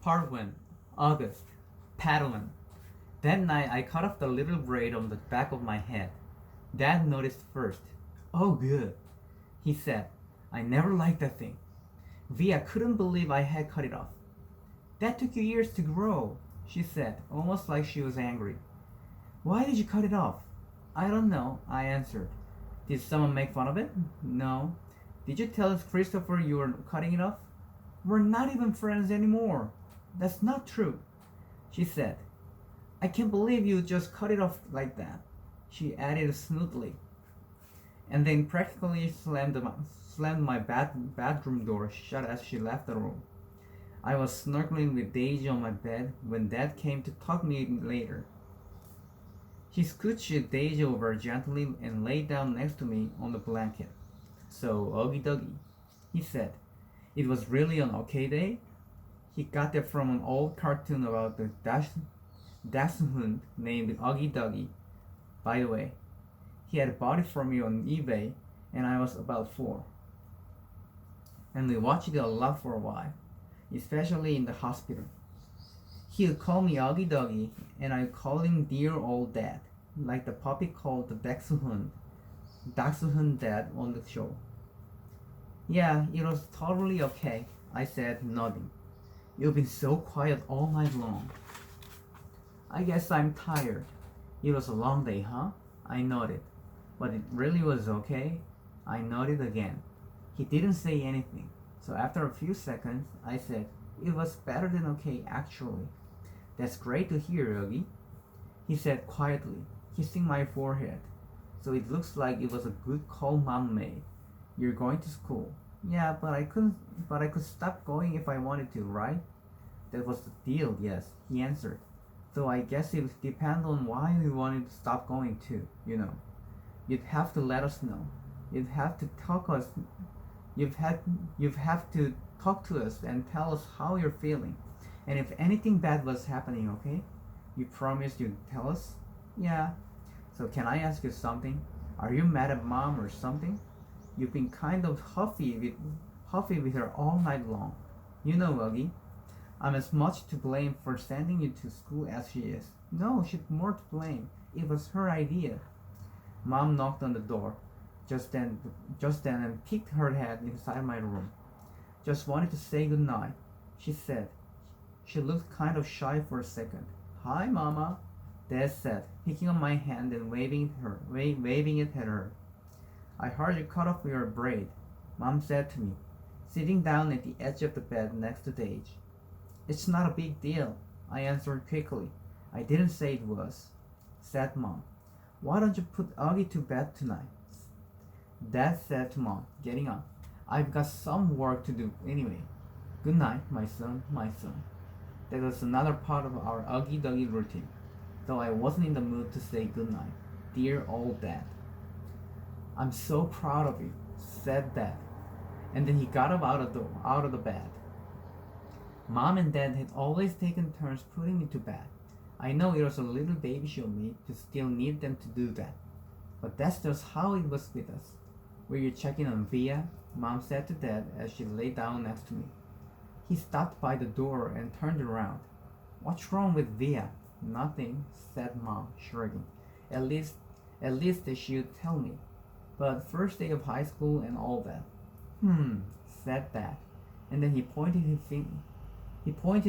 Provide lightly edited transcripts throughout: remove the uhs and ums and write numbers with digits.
Part 1. August. Padawan. That night I cut off the little braid on the back of my head. Dad noticed first. Oh, good, he said. I never liked that thing. Via couldn't believe I had cut it off. That took you years to grow, she said, almost like she was angry. Why did you cut it off? I don't know, I answered. Did someone make fun of it? No. Did you tell Christopher you were cutting it off? We're not even friends anymore. That's not true, she said. I can't believe you just cut it off like that, she added smoothly, and then practically slammed my bedroom door shut as she left the room. I was snuggling with Daisy on my bed when Dad came to tuck me in later. He scooched Daisy over gently and lay down next to me on the blanket. So, Oogie Doggy, he said. It was really an okay day? He got that from an old cartoon about the dachshund named Oogie Doggy. By the way, he had bought it for me on eBay, and I was about 4. And we watched it a lot for a while, especially in the hospital. He would call me Oogie Doggy, and I called him Dear Old Dad, like the puppy called the Dachshund Dad on the show. Yeah, it was totally okay, I said, nodding. You've been so quiet all night long. I guess I'm tired. It was a long day, huh? I nodded. But it really was okay? I nodded again. He didn't say anything, so after a few seconds, I said, it was better than okay, actually. That's great to hear, Yogi, he said quietly, kissing my forehead. So it looks like it was a good call Mom made. You're going to school. Yeah, but I could stop going if I wanted to, right? That was the deal, yes, he answered. So I guess it would depend on why you wanted to stop going too, you know. You'd have to let us know. You'd have to talk us you'd have to talk to us and tell us how you're feeling. And if anything bad was happening, okay? You promised you'd tell us? Yeah. So can I ask you something? Are you mad at Mom or something? You've been kind of huffy with her all night long. You know, Wuggy, I'm as much to blame for sending you to school as she is. No, she's more to blame. It was her idea. Mom knocked on the door just then and peeked her head inside my room. Just wanted to say good night, she said. She looked kind of shy for a second. Hi, Mama, Dad said, picking up my hand and waving it at her. I heard you cut off your braid, Mom said to me, sitting down at the edge of the bed next to Daisy. It's not a big deal, I answered quickly. I didn't say it was, said Mom. Why don't you put Augie to bed tonight? Dad said to Mom, getting up. I've got some work to do anyway. Good night, my son, my son. That was another part of our Augie Doggy routine, though I wasn't in the mood to say good night. Dear old Dad. I'm so proud of you, said Dad, and then he got up out of the bed. Mom and Dad had always taken turns putting me to bed. I know it was a little baby show me to still need them to do that, but that's just how it was with us. Were you checking on Via? Mom said to Dad as she lay down next to me. He stopped by the door and turned around. What's wrong with Via? Nothing, said Mom, shrugging. At least she'd tell me. But first day of high school and all that. Said Dad, and then he pointed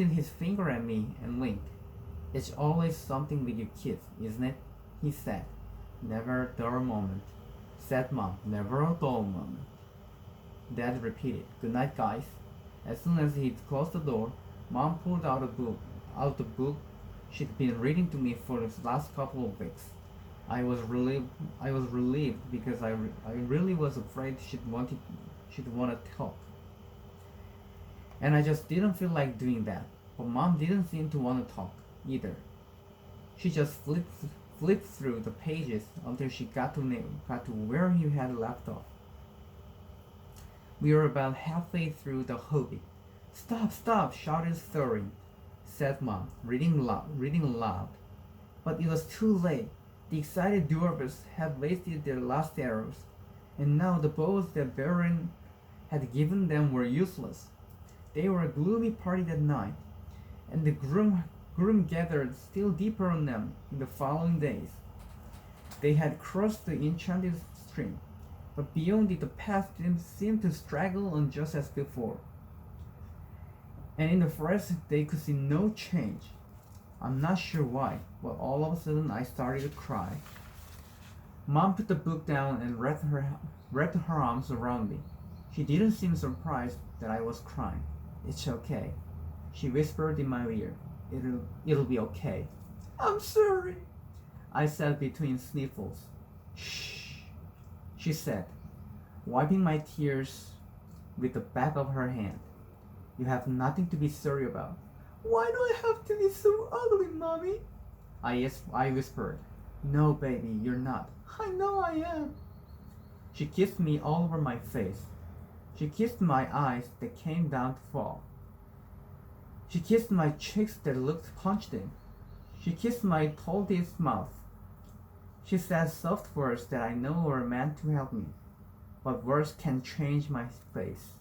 his finger at me and winked. It's always something with you kids, isn't it? He said. Never a dull moment, said Mom. Never a dull moment. Dad repeated, good night, guys. As soon as he closed the door, Mom pulled out the book she'd been reading to me for the last couple of weeks. I was relieved because I really was afraid she'd want to talk. And I just didn't feel like doing that. But Mom didn't seem to want to talk either. She just flipped through the pages until she got to where he had left off. We were about halfway through the Hobbit. Stop, shouted Thorin, said Mom, reading aloud. But it was too late. The excited dwarves had wasted their last arrows, and now the bows that Beren had given them were useless. They were a gloomy party that night. and the gloom gathered still deeper on them in the following days. They had crossed the enchanted stream, but beyond it the path seemed to straggle on just as before. And in the forest they could see no change. I'm not sure why, but all of a sudden I started to cry. Mom put the book down and wrapped her arms around me. She didn't seem surprised that I was crying. It's okay, she whispered in my ear. It'll be okay. I'm sorry, I said between sniffles. Shh, she said, wiping my tears with the back of her hand. You have nothing to be sorry about. Why do I have to be so ugly, Mommy? I whispered. No, baby, you're not. I know I am. She kissed me all over my face. She kissed my eyes that came down to fall. She kissed my cheeks that looked punched in. She kissed my toothless mouth. She said soft words that I know were meant to help me, but words can change my face.